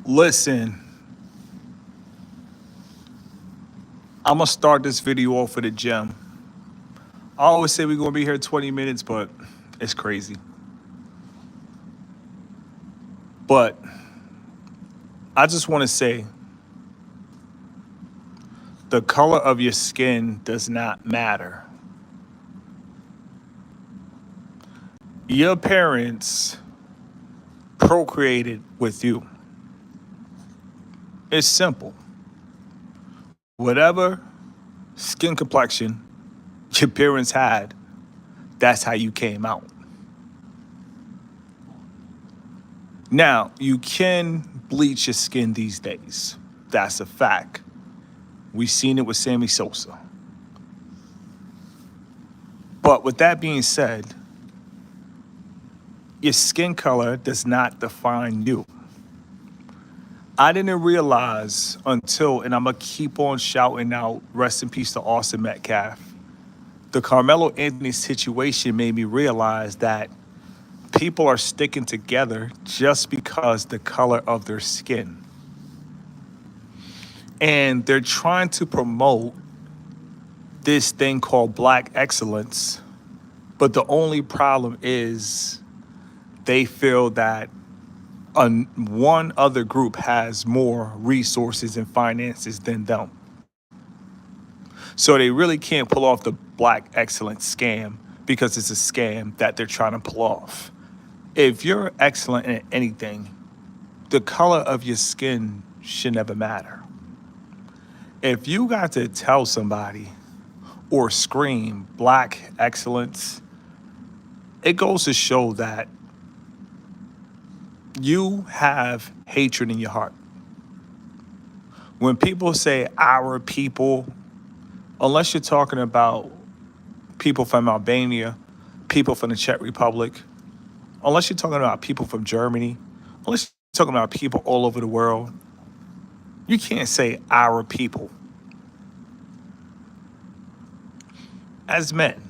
Listen, I'm gonna start this video off with a gem. I always say we're gonna be here 20 minutes, but it's crazy. But I just wanna say the color of your skin does not matter. Your parents procreated with you. It's simple. Whatever skin complexion your parents had, that's how you came out. Now, you can bleach your skin these days. That's a fact. We've seen it with Sammy Sosa. But with that being said, your skin color does not define you. I didn't realize until, and I'm going to keep on shouting out, rest in peace to Austin Metcalf. The Carmelo Anthony situation made me realize that people are sticking together just because the color of their skin. And they're trying to promote this thing called black excellence. But the only problem is they feel that one other group has more resources and finances than them. So they really can't pull off the black excellence scam because it's a scam that they're trying to pull off. If you're excellent in anything, the color of your skin should never matter. If you got to tell somebody or scream black excellence, it goes to show that you have hatred in your heart. When people say our people, unless you're talking about people from Albania, people from the Czech Republic, unless you're talking about people from Germany, unless you're talking about people all over the world, you can't say our people. As men,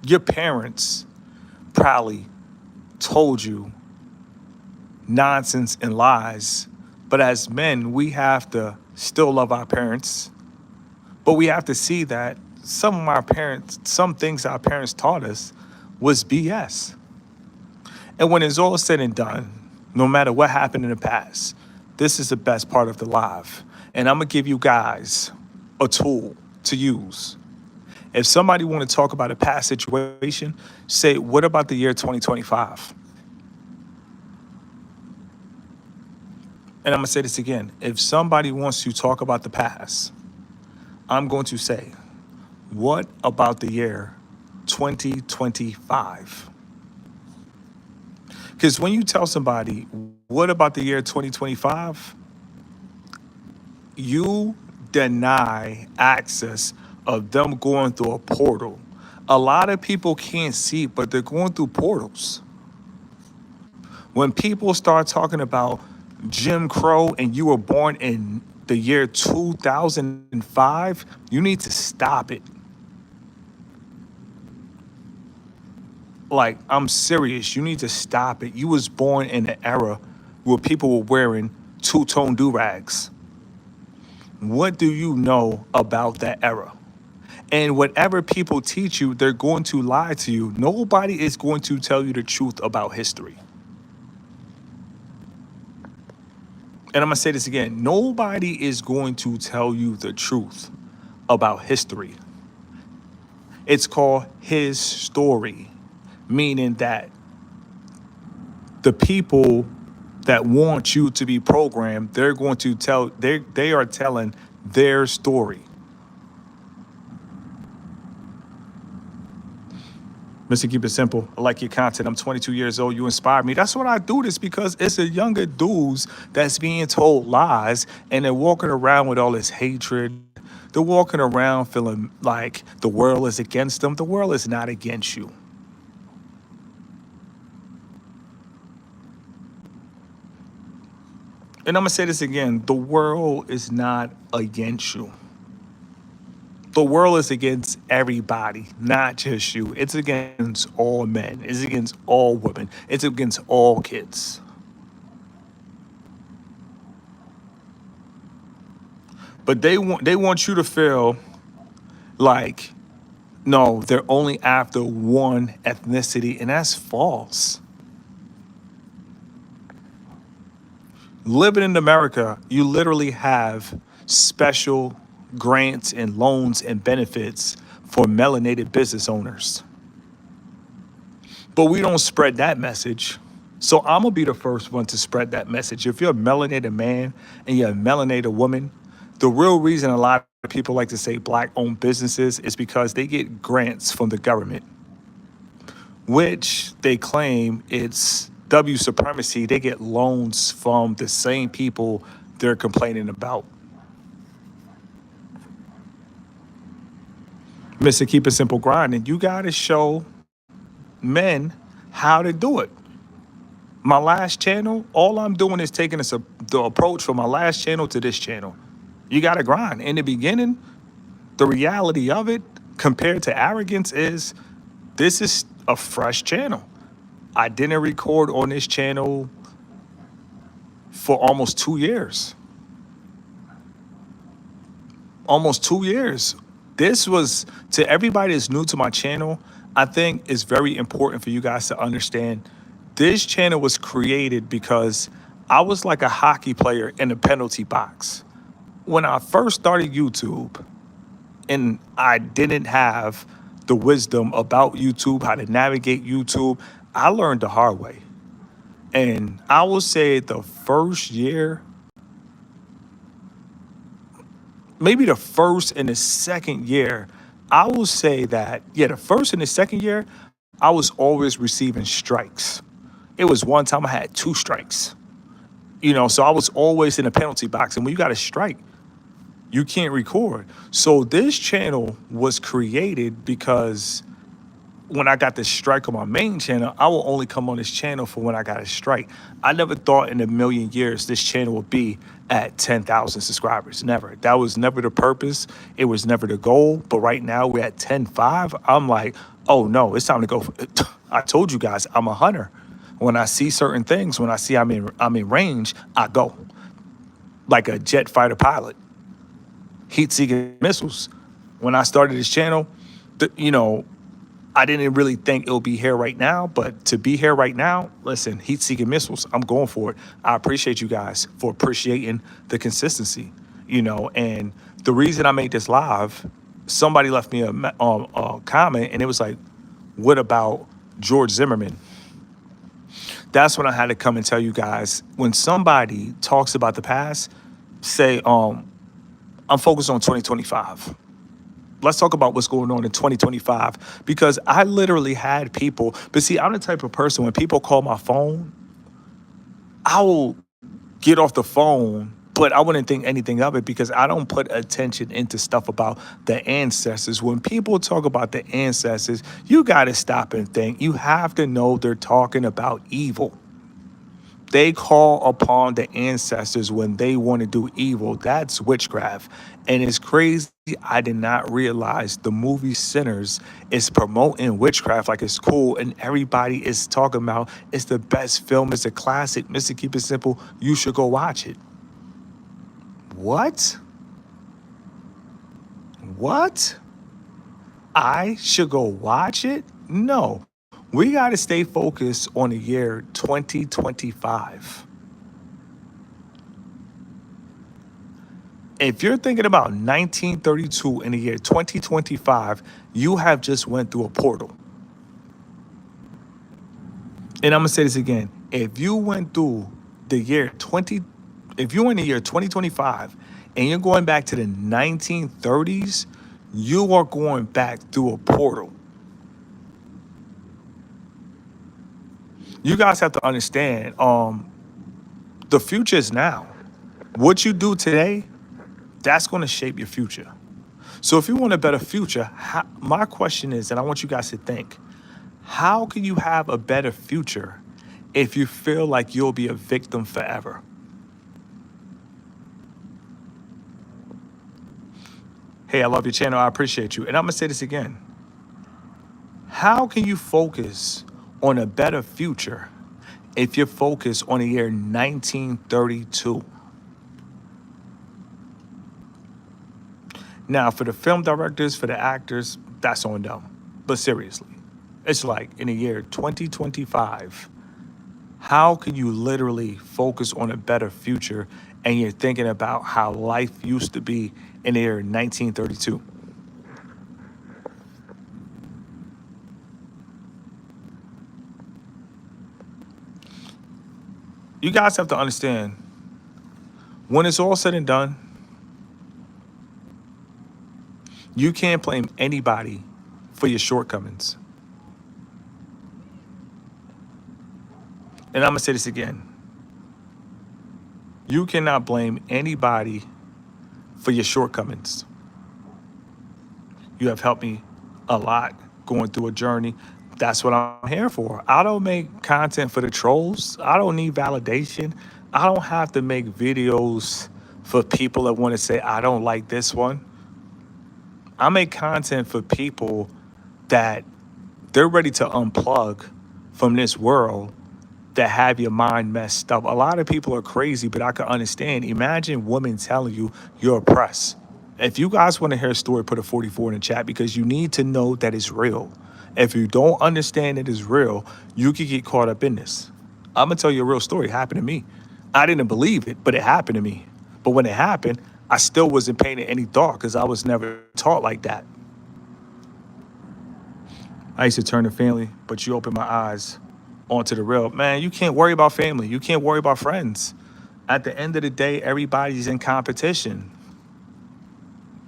your parents probably told you nonsense and lies, but as men, we have to still love our parents, but we have to see that some things our parents taught us was BS. And when it's all said and done, no matter what happened in the past, this is the best part of the live. And I'm gonna give you guys a tool to use. If somebody want to talk about a past situation, say, what about the year 2025? And I'm gonna say this again. If somebody wants to talk about the past, I'm going to say, what about the year 2025? Because when you tell somebody, what about the year 2025? You deny access of them going through a portal. A lot of people can't see, but they're going through portals. When people start talking about Jim Crow and you were born in the year 2005, you need to stop it. Like, I'm serious. You need to stop it. You was born in an era where people were wearing two-tone do-rags. What do you know about that era? And whatever people teach you, they're going to lie to you. Nobody is going to tell you the truth about history. And I'm going to say this again. Nobody is going to tell you the truth about history. It's called his story, meaning that the people that want you to be programmed, they're going to they are telling their story. Mr. Keep It Simple, I like your content. I'm 22 years old. You inspire me. That's what I do this because it's a younger dudes that's being told lies and they're walking around with all this hatred. They're walking around feeling like the world is against them. The world is not against you. And I'm going to say this again. The world is not against you. The world is against everybody, not just you. It's against all men. It's against all women. It's against all kids. But they want you to feel like, no, they're only after one ethnicity, and that's false. Living in America, you literally have special grants and loans and benefits for melanated business owners. But we don't spread that message. So I'm gonna be the first one to spread that message. If you're a melanated man and you're a melanated woman, the real reason a lot of people like to say black owned businesses is because they get grants from the government, which they claim it's W supremacy. They get loans from the same people they're complaining about. Mr. Keep It Simple grinding, you gotta show men how to do it. My last channel, all I'm doing is taking the approach from my last channel to this channel. You gotta grind. In the beginning, the reality of it compared to arrogance is this is a fresh channel. I didn't record on this channel for almost 2 years. Almost 2 years. This was, to everybody that's new to my channel, I think it's very important for you guys to understand this channel was created because I was like a hockey player in a penalty box. When I first started YouTube and I didn't have the wisdom about YouTube, how to navigate YouTube, I learned the hard way. And I will say the first year, maybe the first and the second year, I will say that, yeah, the first and the second year, I was always receiving strikes. It was one time I had 2 strikes, so I was always in a penalty box. And when you got a strike, you can't record. So this channel was created because when I got this strike on my main channel, I will only come on this channel for when I got a strike. I never thought in a million years this channel would be at 10,000 subscribers. Never. That was never the purpose. It was never the goal. But right now we're at 10.5. I'm like, oh no, it's time to go. I told you guys, I'm a hunter. When I see certain things, when I see I'm in range, I go like a jet fighter pilot. Heat-seeking missiles. When I started this channel, I didn't really think it'll be here right now, but to be here right now, listen, heat-seeking missiles, I'm going for it. I appreciate you guys for appreciating the consistency, and the reason I made this live, somebody left me a comment, and it was like, what about George Zimmerman? That's when I had to come and tell you guys, when somebody talks about the past, say, I'm focused on 2025. Let's talk about what's going on in 2025, because I literally had people, but see, I'm the type of person, when people call my phone, I will get off the phone, but I wouldn't think anything of it because I don't put attention into stuff about the ancestors. When people talk about the ancestors, you got to stop and think. You have to know they're talking about evil. They call upon the ancestors when they want to do evil. That's witchcraft. And it's crazy. I did not realize the movie Sinners is promoting witchcraft like it's cool. And everybody is talking about it's the best film. It's a classic. Mr. Keep It Simple. You should go watch it. What? What? I should go watch it? No. We got to stay focused on the year 2025. If you're thinking about 1932 in the year 2025, you have just went through a portal. And I'm going to say this again. If you went through the year 2025 and you're going back to the 1930s, you are going back through a portal. You guys have to understand, the future is now. What you do today, that's going to shape your future. So if you want a better future, my question is, and I want you guys to think, how can you have a better future if you feel like you'll be a victim forever? Hey, I love your channel. I appreciate you. And I'm going to say this again. How can you focus on a better future if you're focused on the year 1932? Now, for the film directors, for the actors, that's on them. But seriously, it's like in the year 2025, how can you literally focus on a better future and you're thinking about how life used to be in the year 1932? You guys have to understand when it's all said and done, you can't blame anybody for your shortcomings. And I'm going to say this again. You cannot blame anybody for your shortcomings. You have helped me a lot going through a journey. That's what I'm here for. I don't make content for the trolls. I don't need validation. I don't have to make videos for people that want to say, I don't like this one. I make content for people that they're ready to unplug from this world that have your mind messed up. A lot of people are crazy, but I can understand. Imagine women telling you you're oppressed. If you guys want to hear a story, put a 44 in the chat because you need to know that it's real. If you don't understand it is real, you could get caught up in this. I'm gonna tell you a real story. It happened to me. I didn't believe it, but it happened to me. But when it happened, I still wasn't paying it any thought because I was never taught like that. I used to turn to family, but you open my eyes onto the real. Man, you can't worry about family. You can't worry about friends. At the end of the day, everybody's in competition.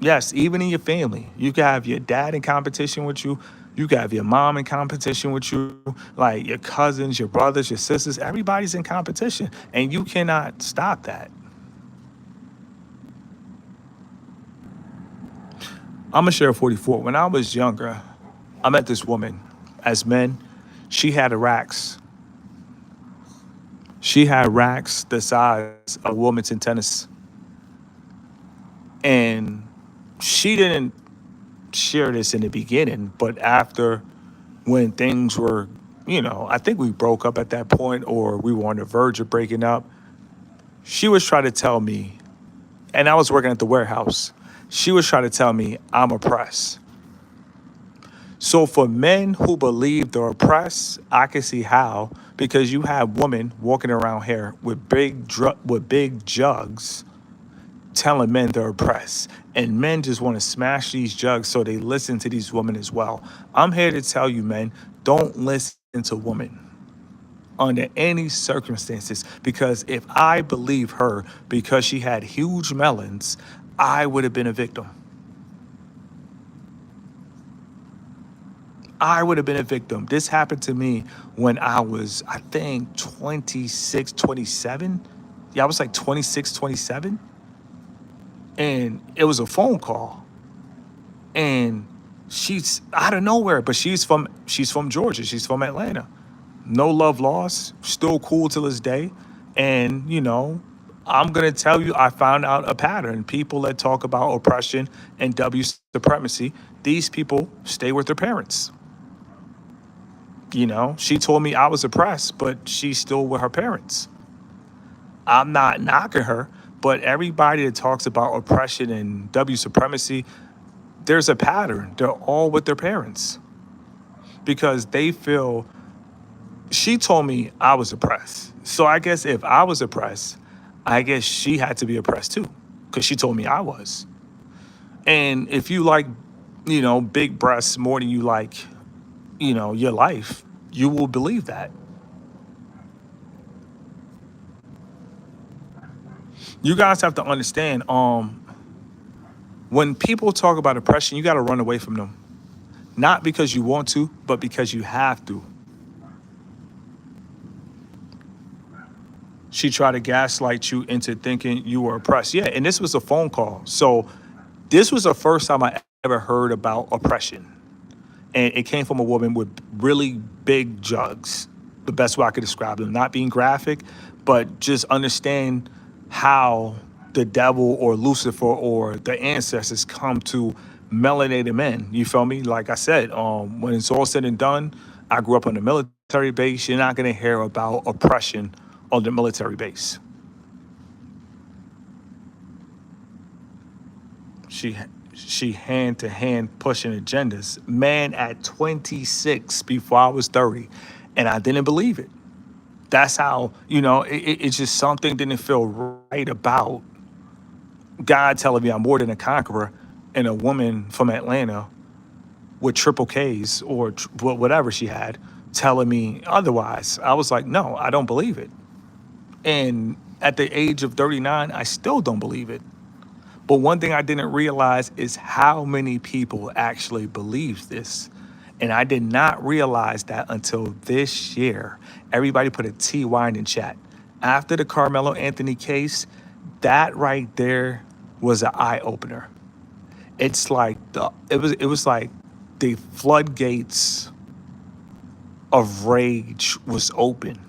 Yes, even in your family, you can have your dad in competition with you. You can have your mom in competition with you, like your cousins, your brothers, your sisters. Everybody's in competition, and you cannot stop that. I'm gonna share 44. When I was younger, I met this woman. As men, she had racks. She had racks the size of Wilmington tennis, and she didn't share this in the beginning, but after when things were, I think we broke up at that point or we were on the verge of breaking up, she was trying to tell me, and I was working at the warehouse, she was trying to tell me I'm oppressed. So for men who believe they're oppressed, I can see how, because you have women walking around here with big jugs telling men they're oppressed. And men just want to smash these jugs so they listen to these women as well. I'm here to tell you, men, don't listen to women under any circumstances, because if I believe her because she had huge melons, I would have been a victim. I would have been a victim. This happened to me when I was, I think, 26, 27. Yeah, I was like 26, 27. And it was a phone call. And she's out of nowhere, but she's from Georgia. She's from Atlanta. No love lost, still cool till this day. And, I'm gonna tell you, I found out a pattern. People that talk about oppression and W supremacy, these people stay with their parents. She told me I was oppressed, but she's still with her parents. I'm not knocking her, but everybody that talks about oppression and W supremacy, there's a pattern. They're all with their parents because they feel. She told me I was oppressed. So I guess if I was oppressed, I guess she had to be oppressed too because she told me I was. And if you like, big breasts more than you like, your life, you will believe that. You guys have to understand, when people talk about oppression, you got to run away from them. Not because you want to, but because you have to. She tried to gaslight you into thinking you were oppressed. Yeah, and this was a phone call. So this was the first time I ever heard about oppression. And it came from a woman with really big jugs. The best way I could describe them, not being graphic, but just understand how the devil or Lucifer or the ancestors come to melanated men. You feel me? Like I said, when it's all said and done, I grew up on a military base. You're not going to hear about oppression on the military base. She she hand to hand pushing agendas. Man, at 26, before I was 30, and I didn't believe it. That's how, it's just something didn't feel right about God telling me I'm more than a conqueror and a woman from Atlanta with triple Ks or whatever she had telling me otherwise. I was like, no, I don't believe it. And at the age of 39, I still don't believe it. But one thing I didn't realize is how many people actually believe this. And I did not realize that until this year. Everybody put a TY in chat. After the Carmelo Anthony case, that right there was an eye opener. It's like it was like the floodgates of rage was open.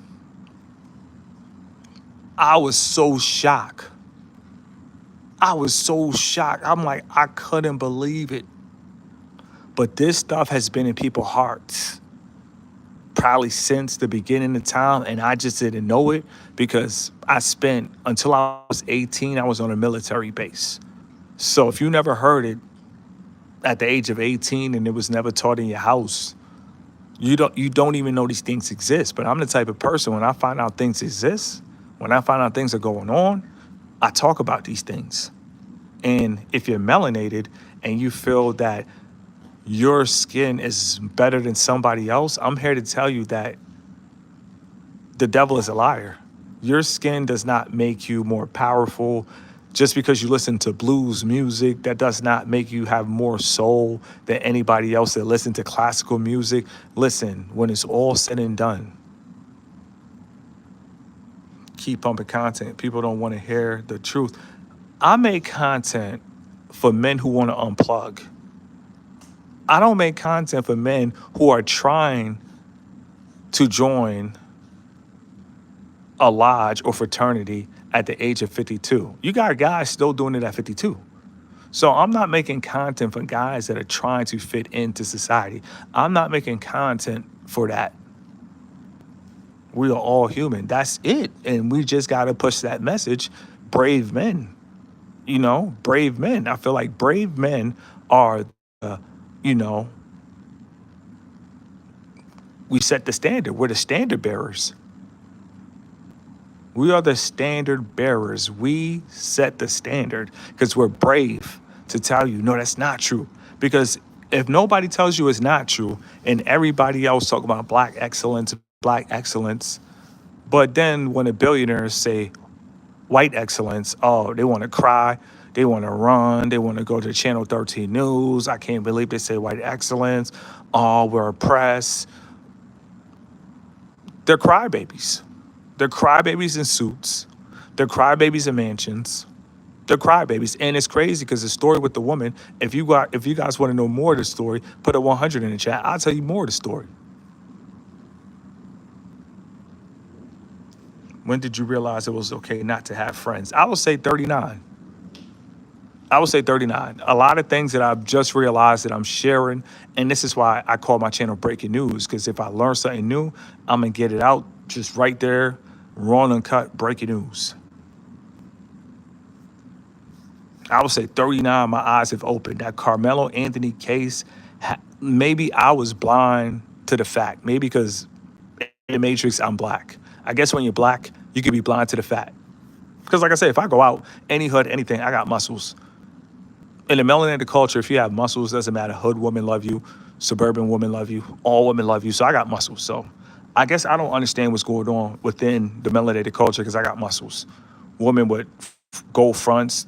I was so shocked. I was so shocked. I'm like, I couldn't believe it. But this stuff has been in people's hearts probably since the beginning of time, and I just didn't know it because I spent until I was 18, I was on a military base. So if you never heard it at the age of 18 and it was never taught in your house, you don't even know these things exist. But I'm the type of person, when I find out things exist, when I find out things are going on, I talk about these things. And if you're melanated and you feel that your skin is better than somebody else, I'm here to tell you that the devil is a liar. Your skin does not make you more powerful. Just because you listen to blues music, that does not make you have more soul than anybody else that listen to classical music. Listen, when it's all said and done, keep pumping content. People don't want to hear the truth. I make content for men who want to unplug. I don't make content for men who are trying to join a lodge or fraternity at the age of 52. You got guys still doing it at 52. So I'm not making content for guys that are trying to fit into society. I'm not making content for that. We are all human. That's it. And we just got to push that message. Brave men, brave men. I feel like brave men are, you know, we set the standard. We're the standard bearers. We are the standard bearers. We set the standard because we're brave to tell you, no, that's not true. Because if nobody tells you it's not true and everybody else talk about black excellence, but then when the billionaires say white excellence, oh, they want to cry, they want to run, they want to go to Channel 13 News. I can't believe they say white excellence. Oh, we're oppressed. They're crybabies. They're crybabies in suits. They're crybabies in mansions. They're crybabies. And it's crazy because the story with the woman, if you guys want to know more of the story, put a 100 in the chat. I'll tell you more of the story. When did you realize it was okay not to have friends? I would say 39. I would say 39. A lot of things that I've just realized that I'm sharing, and this is why I call my channel Breaking News, because if I learn something new, I'm going to get it out just right there, raw and uncut, breaking news. I would say 39, my eyes have opened. That Carmelo Anthony case, maybe I was blind to the fact. Maybe because in the Matrix, I'm black. I guess when you're black, you can be blind to the fact. Because like I said, if I go out, any hood, anything, I got muscles. In the melanated culture, if you have muscles, doesn't matter. Hood women love you. Suburban women love you. All women love you. So I got muscles. So I guess I don't understand what's going on within the melanated culture because I got muscles. Women with gold fronts,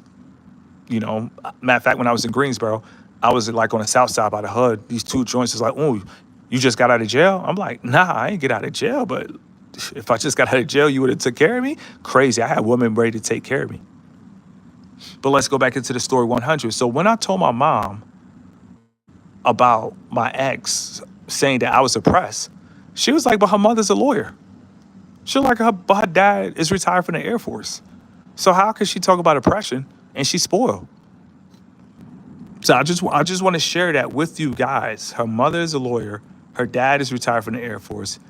Matter of fact, when I was in Greensboro, I was like on the south side by the hood. These two joints was like, oh, you just got out of jail? I'm like, nah, I ain't get out of jail. But if I just got out of jail, you would have took care of me? Crazy. I had women ready to take care of me. But let's go back into the story 100. So when I told my mom about my ex saying that I was oppressed, she was like, but her mother's a lawyer. She was like, but her dad is retired from the Air Force. So how could she talk about oppression and she's spoiled? So I just want to share that with you guys. Her mother is a lawyer. Her dad is retired from the Air Force.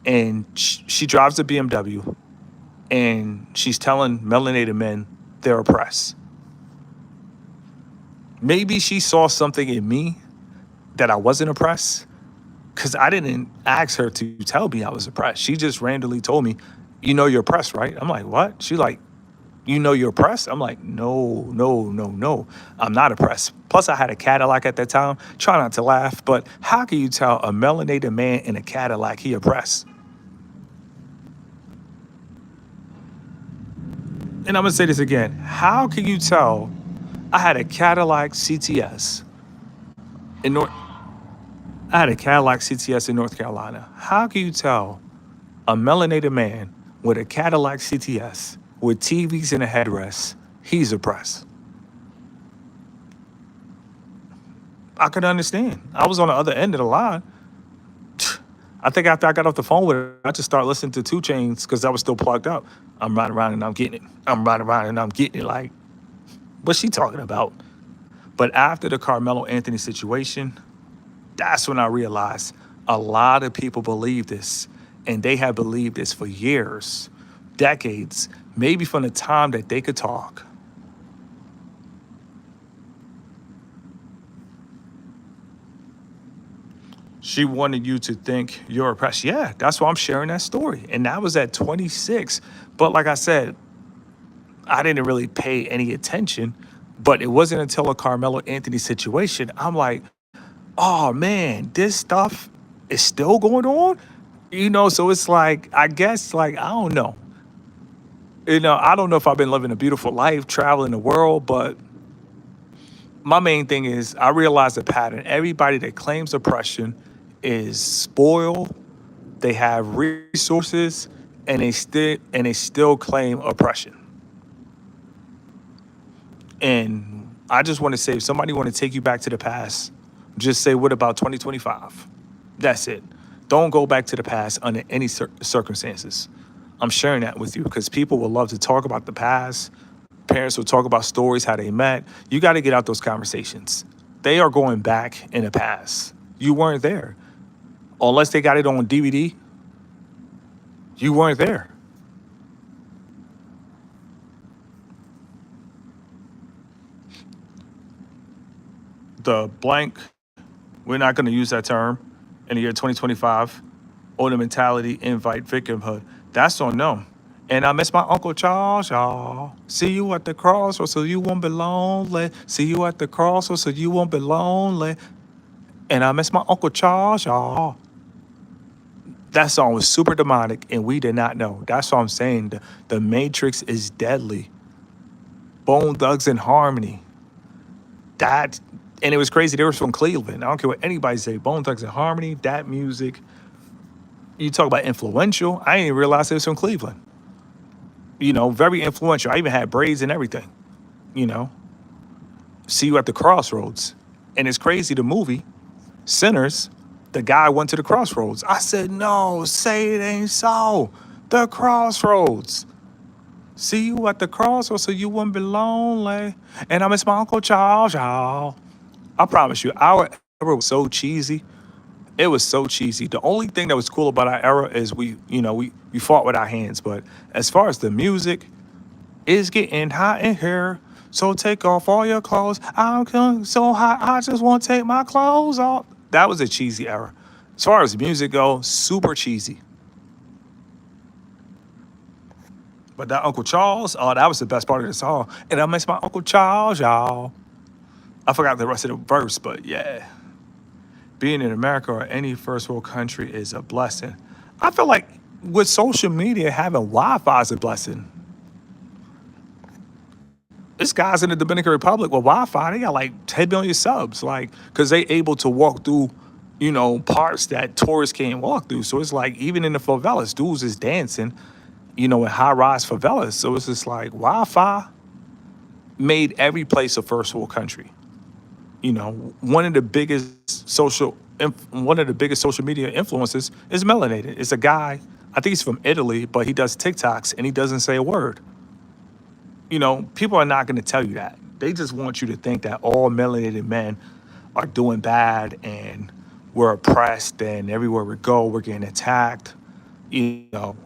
And she drives a BMW. And she's telling melanated men they're oppressed. Maybe she saw something in me that I wasn't oppressed because I didn't ask her to tell me I was oppressed. She just randomly told me, "You know you're oppressed, right?" I'm like, "What?" She like, "You know you're oppressed?" I'm like, "No, no, no, no. I'm not oppressed." Plus, I had a Cadillac at that time. Try not to laugh, but how can you tell a melanated man in a Cadillac he oppressed? And I'm gonna say this again. How can you tell I had a Cadillac CTS in North I had a Cadillac CTS in North Carolina. How can you tell a melanated man with a Cadillac CTS with TVs and a headrest, he's oppressed? I could understand. I was on the other end of the line. I think after I got off the phone with her, I just started listening to Two Chains because I was still plugged up. I'm riding around and I'm getting it. I'm riding around and I'm getting it. Like, what's she talking about? But after the Carmelo Anthony situation, that's when I realized a lot of people believe this, and they have believed this for years, decades, maybe from the time that they could talk. She wanted you to think you're oppressed. Yeah, that's why I'm sharing that story. And that was at 26. But like I said, I didn't really pay any attention. But it wasn't until a Carmelo Anthony situation, I'm like, oh man, this stuff is still going on? So it's like, I guess, like, I don't know. I don't know if I've been living a beautiful life, traveling the world, but my main thing is I realize the pattern. Everybody that claims oppression is spoiled, they have resources, and they still claim oppression. And I just want to say, if somebody want to take you back to the past, just say, what about 2025? That's it. Don't go back to the past under any circumstances. I'm sharing that with you because people will love to talk about the past. Parents will talk about stories, how they met. You got to get out those conversations. They are going back in the past. You weren't there. Unless they got it on DVD, you weren't there. The blank, we're not going to use that term in the year 2025. Owner mentality, invite victimhood. That's on them. And I miss my Uncle Charles, y'all. See you at the crossroads so you won't be lonely. See you at the crossroads so you won't be lonely. And I miss my Uncle Charles, y'all. That song was super demonic and we did not know. That's what I'm saying. The Matrix is deadly. Bone Thugs and Harmony. That, and it was crazy. They were from Cleveland. I don't care what anybody say. Bone Thugs and Harmony, that music. You talk about influential. I didn't even realize it was from Cleveland. Very influential. I even had braids and everything. You know, See you at the crossroads. And it's crazy, the movie, Sinners, the guy went to the crossroads. I said, no, say it ain't so. The crossroads. See you at the crossroads so you wouldn't be lonely. And I miss my Uncle Charles, y'all. I promise you, our era was so cheesy. It was so cheesy. The only thing that was cool about our era is we fought with our hands. But as far as the music, it's getting hot in here. So take off all your clothes. I'm feeling so hot, I just want to take my clothes off. That was a cheesy era. As far as music goes, super cheesy. But that Uncle Charles, oh, that was the best part of the song. And I miss my Uncle Charles, y'all. I forgot the rest of the verse, but yeah. Being in America or any first world country is a blessing. I feel like with social media, having Wi-Fi is a blessing. This guy's in the Dominican Republic with Wi-Fi. They got like 10 million subs, like, because they able to walk through, parts that tourists can't walk through. So it's like even in the favelas, dudes is dancing, in high-rise favelas. So it's just like Wi-Fi made every place a first world country. One of the biggest social media influencers is melanated. It's a guy. I think he's from Italy, but he does TikToks and he doesn't say a word. People are not going to tell you that. They just want you to think that all melanated men are doing bad and we're oppressed and everywhere we go, we're getting attacked. You know,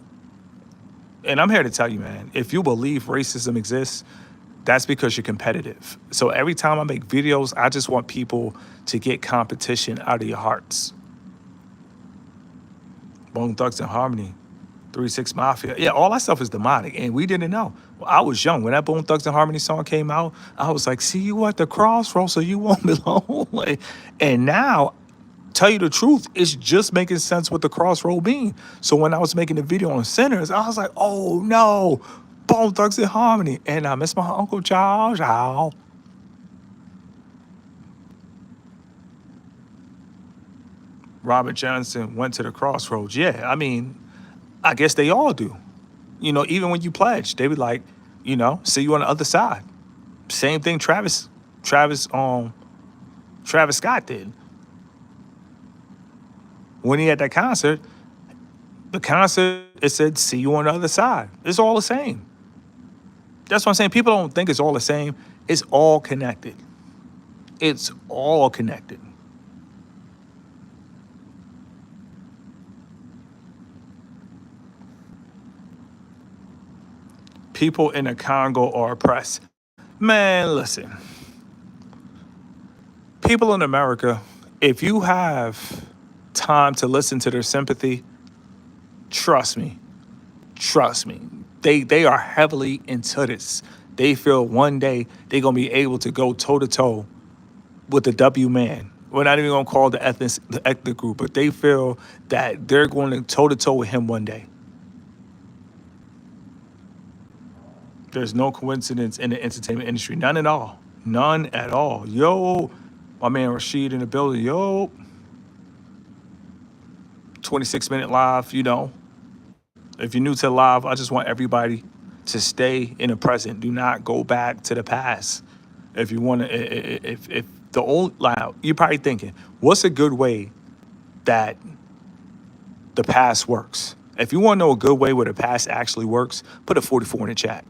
and I'm here to tell you, man, if you believe racism exists, That's because you're competitive. So every time I make videos, I just want people to get competition out of your hearts. Bone Thugs and Harmony, 3 6 Mafia. Yeah, all that stuff is demonic, and we didn't know. I was young when that Bone Thugs and Harmony song came out. I was like, "See you at the crossroads, so you won't be lonely." And now, tell you the truth, it's just making sense with the crossroad being. So when I was making the video on Sinners, I was like, "Oh no, Bone Thugs and Harmony," and I miss my Uncle Charles. Ow. Robert Johnson went to the crossroads. Yeah, I mean, I guess they all do. Even when you pledge, they be like, see you on the other side. Same thing Travis, Travis Scott did. When he had that concert, the concert, it said, see you on the other side. It's all the same. That's what I'm saying. People don't think it's all the same. It's all connected. It's all connected. People in the Congo are oppressed. Man, listen. People in America, if you have time to listen to their sympathy, trust me, trust me. They are heavily into this. They feel one day they're gonna be able to go toe to toe with the W man. We're not even gonna call the ethnic group, but they feel that they're going to toe to toe with him one day. There's no coincidence in the entertainment industry. None at all. None at all. Yo, my man Rashid in the building. Yo, 26-minute live. If you're new to live, I just want everybody to stay in the present. Do not go back to the past. If you want to, if the old, like, you're probably thinking, what's a good way that the past works? If you want to know a good way where the past actually works, put a 44 in the chat.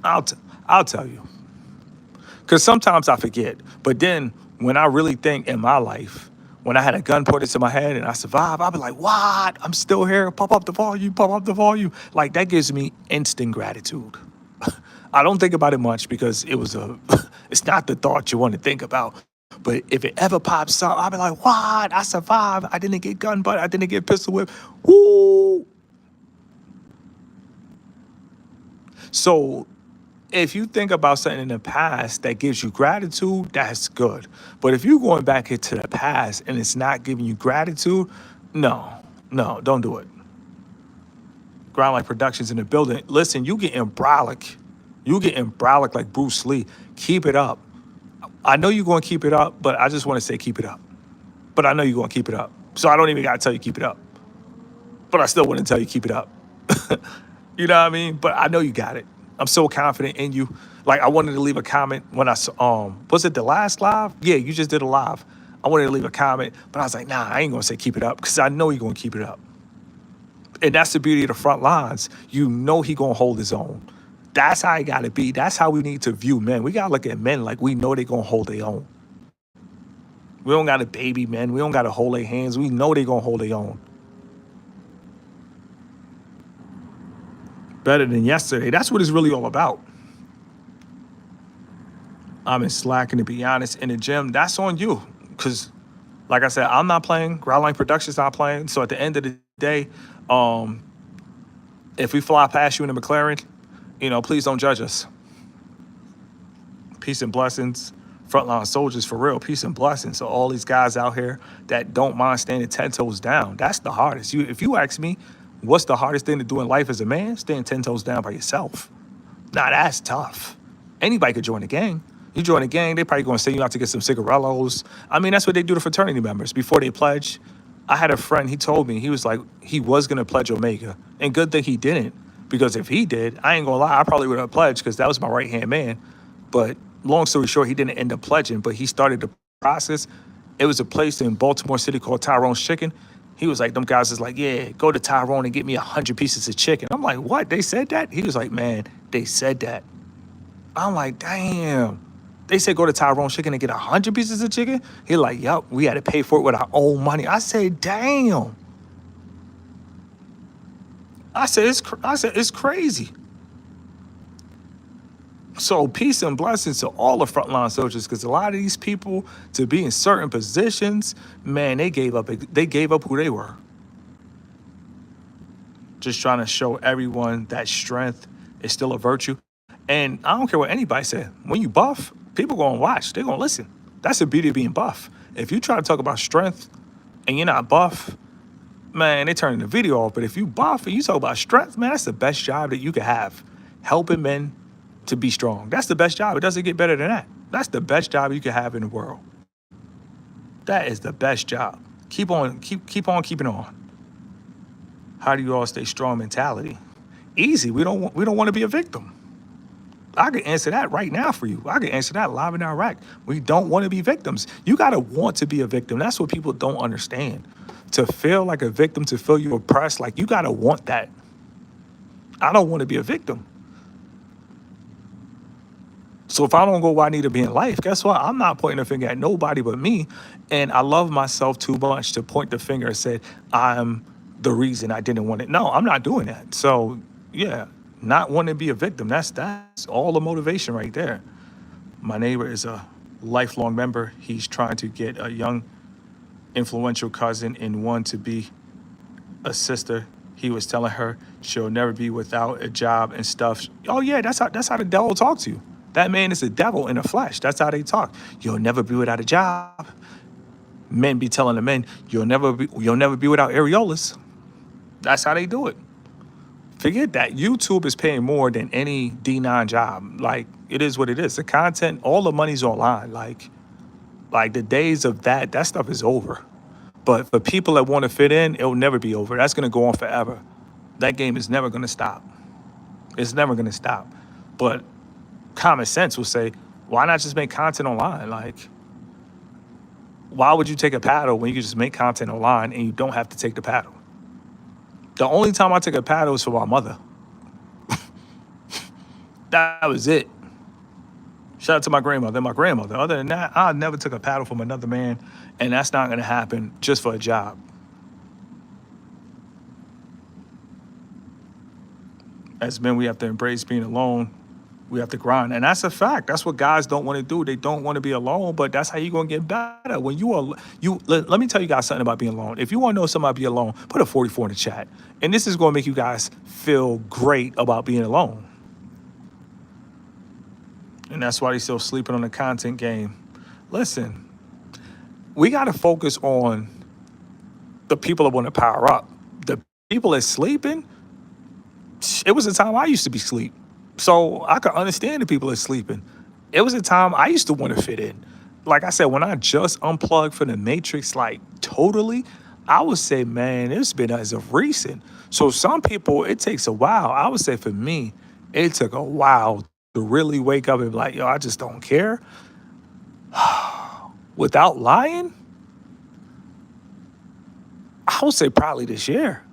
I'll tell you. Because sometimes I forget. But then when I really think in my life, when I had a gun pointed to my head and I survived, I'll be like, what? I'm still here. Pop up the volume, pop up the volume. Like, that gives me instant gratitude. I don't think about it much because it's not the thought you want to think about. But if it ever pops up, I'll be like, what? I survived. I didn't get gun butt. I didn't get pistol whipped. Woo! So if you think about something in the past that gives you gratitude, that's good. But if you're going back into the past and it's not giving you gratitude, no, don't do it. Ground Like Productions in the building. Listen, you getting brolic. You getting brolic like Bruce Lee. Keep it up. I know you're going to keep it up, but I just want to say keep it up. But I know you're going to keep it up. So I don't even got to tell you keep it up. But I still wouldn't tell you keep it up. You know what I mean? But I know you got it. I'm so confident in you. Like, I wanted to leave a comment when I saw, was it the last live? Yeah, you just did a live. I wanted to leave a comment, but I was like, nah, I ain't gonna say keep it up because I know you're gonna keep it up. And that's the beauty of the front lines. You know he gonna hold his own. That's how it gotta be. That's how we need to view men. We gotta look at men like we know they gonna hold their own. We don't gotta baby men. We don't gotta hold their hands. We know they gonna hold their own. Better than yesterday. That's what it's really all about. I'm in slacking, to be honest, in the gym. That's on you. Because, like I said, I'm not playing. Groundline Productions not playing. So at the end of the day, if we fly past you in a McLaren, please don't judge us. Peace and blessings. Frontline soldiers, for real. Peace and blessings. So all these guys out here that don't mind standing 10 toes down, that's the hardest. If you ask me, what's the hardest thing to do in life as a man? Staying 10 toes down by yourself. Nah, that's tough. Anybody could join the gang. You join a gang, they probably gonna send you out to get some cigarillos. I mean, that's what they do to fraternity members before they pledge. I had a friend, he told me, he was like, he was gonna pledge Omega. And good thing he didn't, because if he did, I ain't gonna lie, I probably would have pledged because that was my right-hand man. But long story short, he didn't end up pledging, but he started the process. It was a place in Baltimore City called Tyrone's Chicken. He was like, them guys is like, yeah, go to Tyrone and get me 100 pieces of chicken. I'm like, what? They said that? He was like, man, they said that. I'm like, damn. They said go to Tyrone Chicken and get 100 pieces of chicken? He like, yup, we had to pay for it with our own money. I said, damn. I said, it's crazy. So peace and blessings to all the frontline soldiers, because a lot of these people to be in certain positions, man, they gave up. They gave up who they were. Just trying to show everyone that strength is still a virtue. And I don't care what anybody said. When you buff, people gonna watch. They're gonna listen. That's the beauty of being buff. If you try to talk about strength and you're not buff, man, they turn the video off. But if you buff and you talk about strength, man, that's the best job that you could have. Helping men to be strong. That's the best job. It doesn't get better than that. That's the best job you could have in the world. That is the best job. Keep on keeping on. How do you all stay strong mentality? Easy. We don't want to be a victim. I can answer that right now for you. I can answer that live in Iraq. We don't want to be victims. You got to want to be a victim. That's what people don't understand. To feel like a victim, to feel you oppressed, like you got to want that. I don't want to be a victim. So if I don't go where I need to be in life, guess what? I'm not pointing a finger at nobody but me. And I love myself too much to point the finger and say, I'm the reason I didn't want it. No, I'm not doing that. So yeah, not wanting to be a victim. That's all the motivation right there. My neighbor is a lifelong member. He's trying to get a young influential cousin and one to be a sister. He was telling her she'll never be without a job and stuff. Oh yeah, that's how the devil talks to you. That man is the devil in the flesh. That's how they talk. You'll never be without a job. Men be telling the men, you'll never be without areolas. That's how they do it. Forget that. YouTube is paying more than any D9 job. Like, it is what it is. The content, all the money's online. Like the days of that stuff is over. But for people that want to fit in, it'll never be over. That's going to go on forever. That game is never going to stop. It's never going to stop. But common sense will say, why not just make content online? Like, why would you take a paddle when you can just make content online and you don't have to take the paddle? The only time I took a paddle was for my mother. That was it. Shout out to my grandmother and my grandmother. Other than that, I never took a paddle from another man, and that's not going to happen just for a job. As men, we have to embrace being alone. We have to grind, and that's a fact. That's what guys don't want to do. They don't want to be alone, but that's how you're gonna get better. When let me tell you guys something about being alone. If you want to know somebody be alone, put a 44 in the chat, and this is gonna make you guys feel great about being alone. And that's why they're still sleeping on the content game. Listen, we got to focus on the people that want to power up. The people that's sleeping. It was a time I used to be asleep. So I could understand the people that sleeping. It was a time I used to want to fit in. Like I said, when I just unplugged from the Matrix, like totally, I would say, man, it's been as of recent. So some people, it takes a while. I would say for me, it took a while to really wake up and be like, yo, I just don't care. Without lying, I would say probably this year.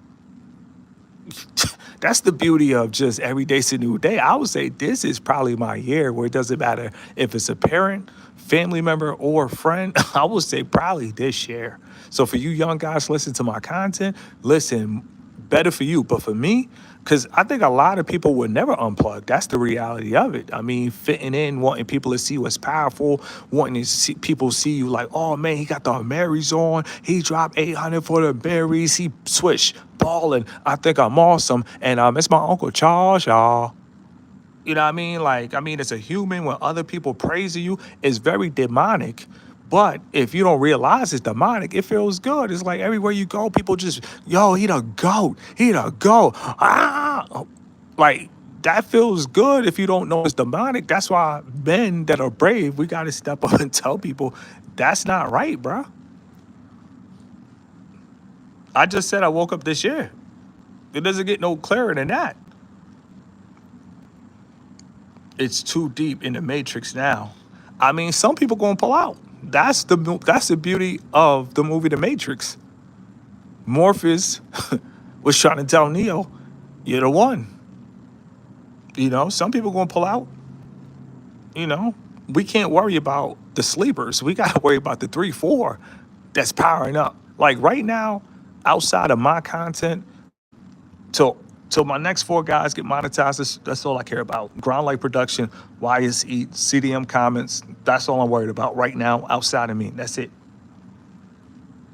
That's the beauty of just every day's a new day. I would say this is probably my year where it doesn't matter if it's a parent, family member, or a friend. I would say probably this year. So for you young guys, listen to my content. Listen, better for you. But for me, because I think a lot of people would never unplug. That's the reality of it. I mean, fitting in, wanting people to see what's powerful, wanting to see people see you like, oh man, he got the Marys on. He dropped 800 for the berries. He switched balling. I think I'm awesome. And it's my Uncle Charles, y'all. You know what I mean? Like, I mean, as a human, when other people praising you, it's very demonic. But if you don't realize it's demonic, it feels good. It's like everywhere you go, people just, yo, he the GOAT. He the GOAT. Ah! Like, that feels good if you don't know it's demonic. That's why men that are brave, we got to step up and tell people, that's not right, bro. I just said I woke up this year. It doesn't get no clearer than that. It's too deep in the matrix now. I mean, some people gonna pull out. That's the beauty of the movie The Matrix. Morpheus was trying to tell Neo, you're the one. You know, some people gonna pull out. You know, we can't worry about the sleepers. We gotta worry about the 3-4 that's powering up. Like right now, outside of my content, to So my next 4 guys get monetized. That's all I care about. Ground light production, YSE, CDM comments. That's all I'm worried about right now outside of me. That's it.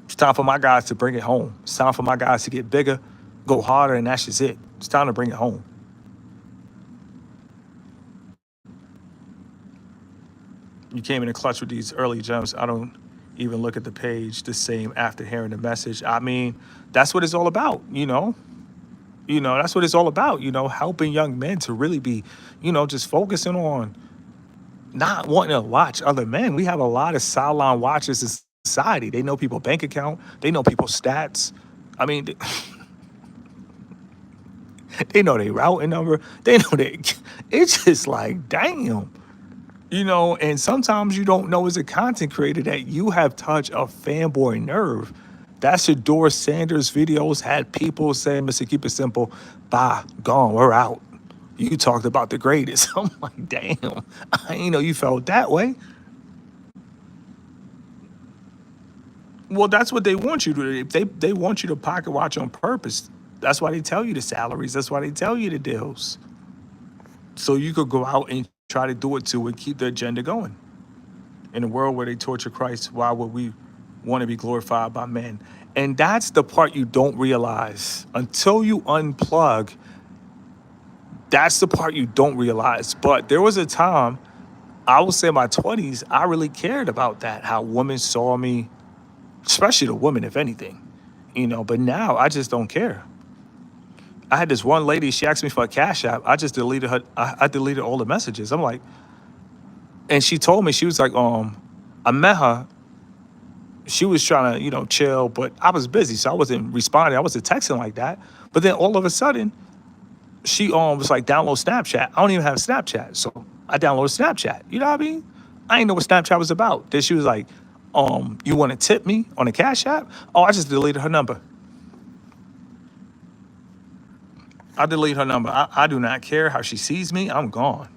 It's time for my guys to bring it home. It's time for my guys to get bigger, go harder, and that's just it. It's time to bring it home. You came in the clutch with these early gems. I don't even look at the page the same after hearing the message. I mean, that's what it's all about, you know? That's what it's all about, helping young men to really be, just focusing on not wanting to watch other men. We have a lot of sideline watchers in society. They know people's bank account. They know people's stats. I mean, they know their routing number. They know they. It's just like, damn. And sometimes you don't know as a content creator that you have touched a fanboy nerve. That Shador Sanders videos had people saying, Mr. Keep It Simple, bye, gone, we're out. You talked about the greatest. I'm like, damn, I ain't know you felt that way. Well, that's what they want you to do. They want you to pocket watch on purpose. That's why they tell you the salaries. That's why they tell you the deals. So you could go out and try to do it too and keep the agenda going. In a world where they torture Christ, why would we want to be glorified by men? And that's the part you don't realize. Until you unplug, that's the part you don't realize. But there was a time, I would say in my 20s, I really cared about that, how women saw me, especially the women, if anything. But now I just don't care. I had this one lady, she asked me for a Cash App. I just deleted her. I deleted all the messages. I'm like, and she told me, she was like, I met her. She was trying to, chill, but I was busy, so I wasn't responding. I wasn't texting like that. But then all of a sudden, she was like, download Snapchat. I don't even have Snapchat, so I downloaded Snapchat. You know what I mean? I didn't know what Snapchat was about. Then she was like, you want to tip me on a Cash App? Oh, I just deleted her number. I delete her number. I do not care how she sees me. I'm gone.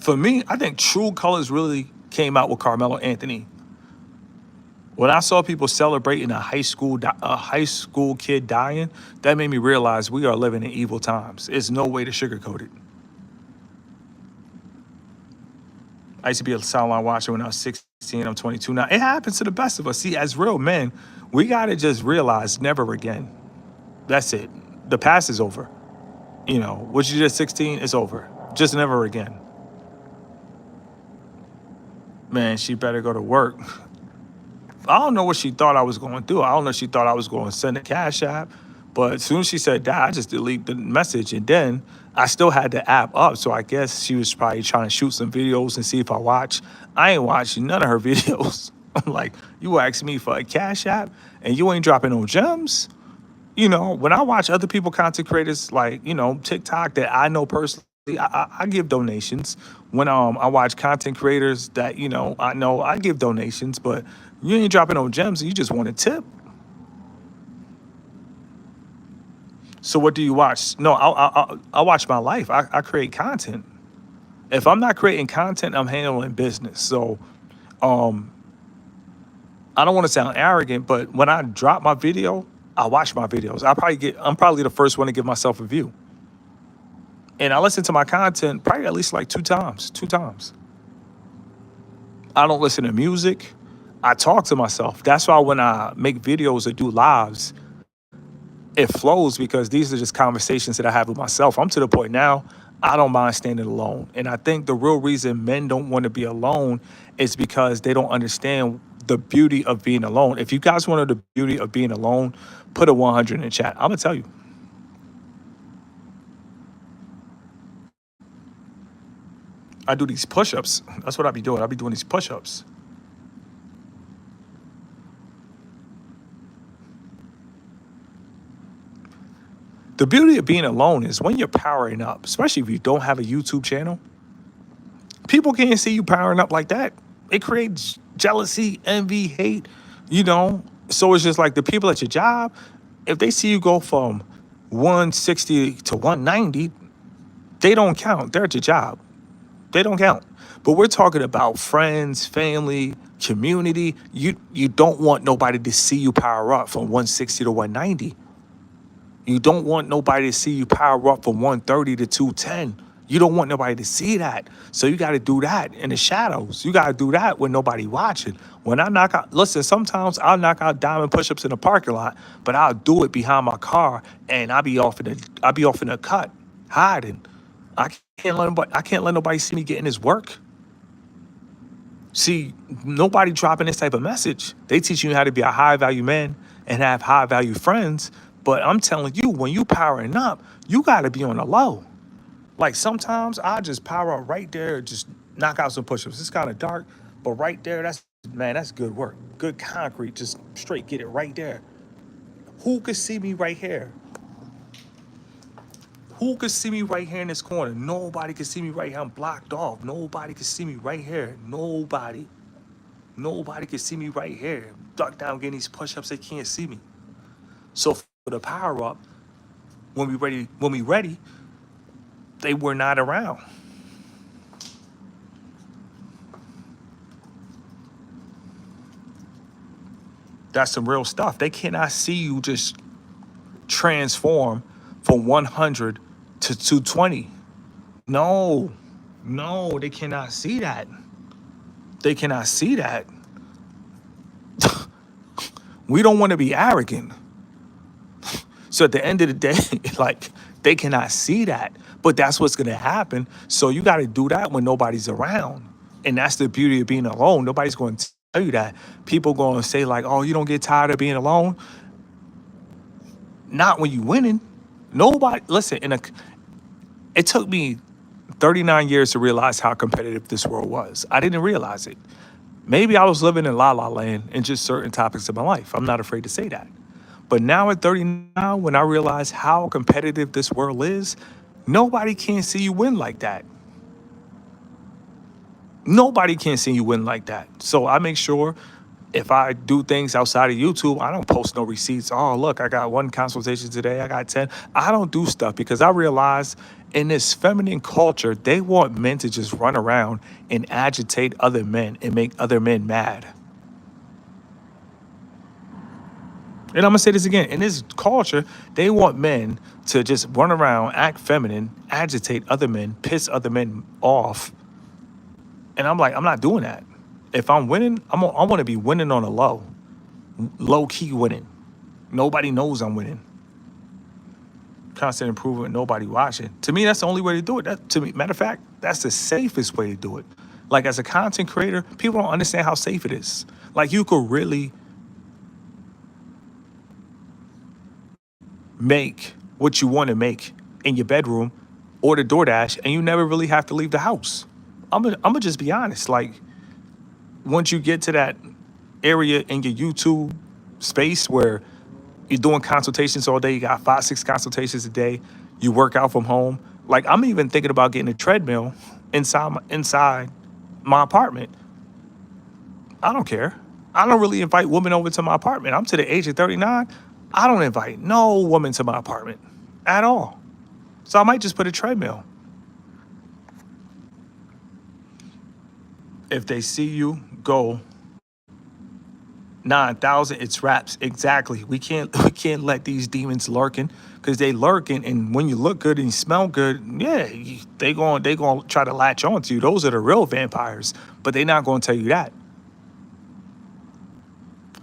For me, I think True Colors really came out with Carmelo Anthony. When I saw people celebrating a high school kid dying, that made me realize we are living in evil times. There's no way to sugarcoat it. I used to be a sideline watcher when I was 16. I'm 22 now. It happens to the best of us. See, as real men, we got to just realize never again. That's it. The past is over. What you did at 16 is over. Just never again. Man, she better go to work. I don't know what she thought I was going to do. I don't know if she thought I was going to send a Cash App. But as soon as she said that, I just deleted the message. And then I still had the app up. So I guess she was probably trying to shoot some videos and see if I watch. I ain't watching none of her videos. I'm like, you asked me for a Cash App and you ain't dropping no gems? When I watch other people, content creators like, TikTok that I know personally, I give donations. When I watch content creators that, I know, I give donations, but you ain't dropping no gems and you just want a tip. So what do you watch? No, I watch my life. I create content. If I'm not creating content, I'm handling business. So I don't want to sound arrogant, but when I drop my video, I watch my videos. I'm probably the first one to give myself a view. And I listen to my content probably at least like 2 times. I don't listen to music. I talk to myself. That's why when I make videos or do lives, it flows because these are just conversations that I have with myself. I'm to the point now, I don't mind standing alone. And I think the real reason men don't want to be alone is because they don't understand the beauty of being alone. If you guys want the beauty of being alone, put a 100 in the chat. I'm going to tell you. I do these push-ups. That's what I be doing. I be doing these push-ups. The beauty of being alone is when you're powering up, especially if you don't have a YouTube channel, people can't see you powering up like that. It creates jealousy, envy, hate, So it's just like the people at your job, if they see you go from 160 to 190, they don't count. They're at your job. They don't count. But we're talking about friends, family, community. You don't want nobody to see you power up from 160 to 190. You don't want nobody to see you power up from 130 to 210. You don't want nobody to see that. So you got to do that in the shadows. You got to do that when nobody watching. When I knock out, listen, sometimes I'll knock out diamond push-ups in the parking lot, but I'll do it behind my car and I'll be off in the cut, hiding. I can't let nobody see me getting this work. See, nobody dropping this type of message. They teach you how to be a high value man and have high value friends. But I'm telling you, when you powering up, you got to be on the low. Like sometimes I just power up right there, just knock out some push-ups. It's kind of dark, but right there, that's good work. Good concrete, just straight get it right there. Who could see me right here? Who could see me right here in this corner? Nobody could see me right here. I'm blocked off. Nobody could see me right here. Nobody. Nobody can see me right here. Duck down getting these push-ups, they can't see me. So for the power up, when we ready, they were not around. That's some real stuff. They cannot see you just transform from 100 to 220. No, no, they cannot see that. They cannot see that. We don't want to be arrogant. So at the end of the day, like they cannot see that, but that's what's going to happen. So you got to do that when nobody's around. And that's the beauty of being alone. Nobody's going to tell you that. People going to say like, oh, you don't get tired of being alone. Not when you winning. Nobody, listen, it took me 39 years to realize how competitive this world was. I didn't realize it. Maybe I was living in la la land in just certain topics of my life. I'm not afraid to say that. But now at 39, when I realize how competitive this world is, nobody can see you win like that. Nobody can see you win like that. So I make sure if I do things outside of YouTube, I don't post no receipts. Oh, look, I got 1 consultation today. I got 10. I don't do stuff because I realize in this feminine culture, they want men to just run around and agitate other men and make other men mad. And I'm gonna say this again. In this culture, they want men to just run around, act feminine, agitate other men, piss other men off. And I'm like, I'm not doing that. If I'm winning, I want to be winning on a low key winning. Nobody knows I'm winning. Constant improvement, nobody watching. To me, that's the only way to do it. To me, matter of fact, that's the safest way to do it. Like as a content creator, people don't understand how safe it is. Like you could really make what you want to make in your bedroom or the DoorDash, and you never really have to leave the house. I'm gonna just be honest. Like once you get to that area in your YouTube space where you're doing consultations all day, you got 5, 6 consultations a day, you work out from home. Like I'm even thinking about getting a treadmill inside my apartment. I don't care. I don't really invite women over to my apartment. I'm to the age of 39. I don't invite no woman to my apartment at all. So I might just put a treadmill. If they see you go 9,000, it's wraps. Exactly. We can't let these demons lurking because they lurking. And when you look good and you smell good, yeah, they going try to latch on to you. Those are the real vampires, but they not going to tell you that.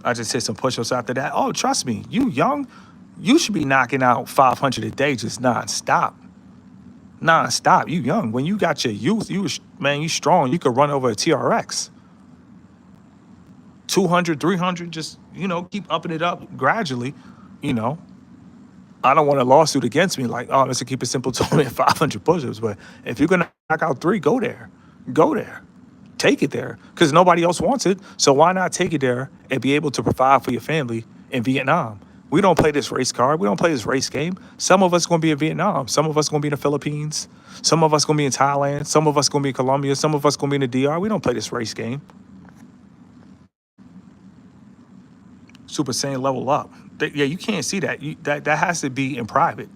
I just hit some push-ups after that. Oh, trust me, you young, you should be knocking out 500 a day just nonstop. Nonstop. You young. When you got your youth, man, you strong. You could run over a TRX. 200, 300, just, keep upping it up gradually, you know. I don't want a lawsuit against me like, oh, let's keep it simple to me 500 push-ups. But if you're going to knock out 3, go there. Go there. Take it there because nobody else wants it. So why not take it there and be able to provide for your family in Vietnam? We don't play this race card. We don't play this race game. Some of us going to be in Vietnam. Some of us going to be in the Philippines. Some of us going to be in Thailand. Some of us going to be in Colombia. Some of us going to be in the DR. We don't play this race game. Super Saiyan level up. Yeah, you can't see that. That has to be in private.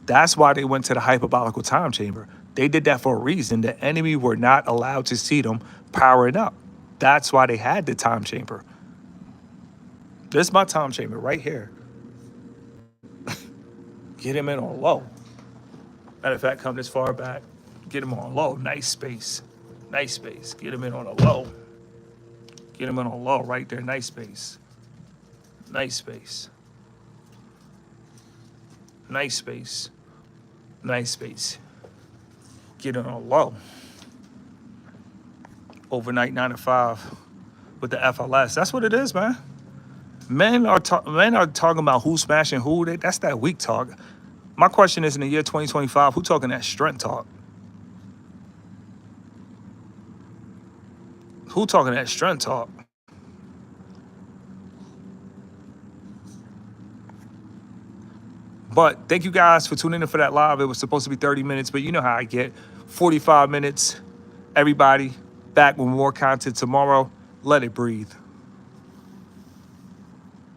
That's why they went to the hyperbolical time chamber. They did that for a reason. The enemy were not allowed to see them powering up. That's why they had the time chamber. This is my time chamber right here. Get him in on low. Matter of fact, come this far back. Get him on low. Nice space. Nice space. Get him in on a low. Get him in on low right there. Nice space. Nice space. Nice space. Nice space. Get him on low. Overnight 9 to 5 with the FLS. That's what it is, man. Men are talking about who's smashing who. That's that weak talk. My question is, in the year 2025, who talking that strength talk? Who talking that strength talk? But thank you guys for tuning in for that live. It was supposed to be 30 minutes, but you know how I get. 45 minutes. Everybody back with more content tomorrow. Let it breathe.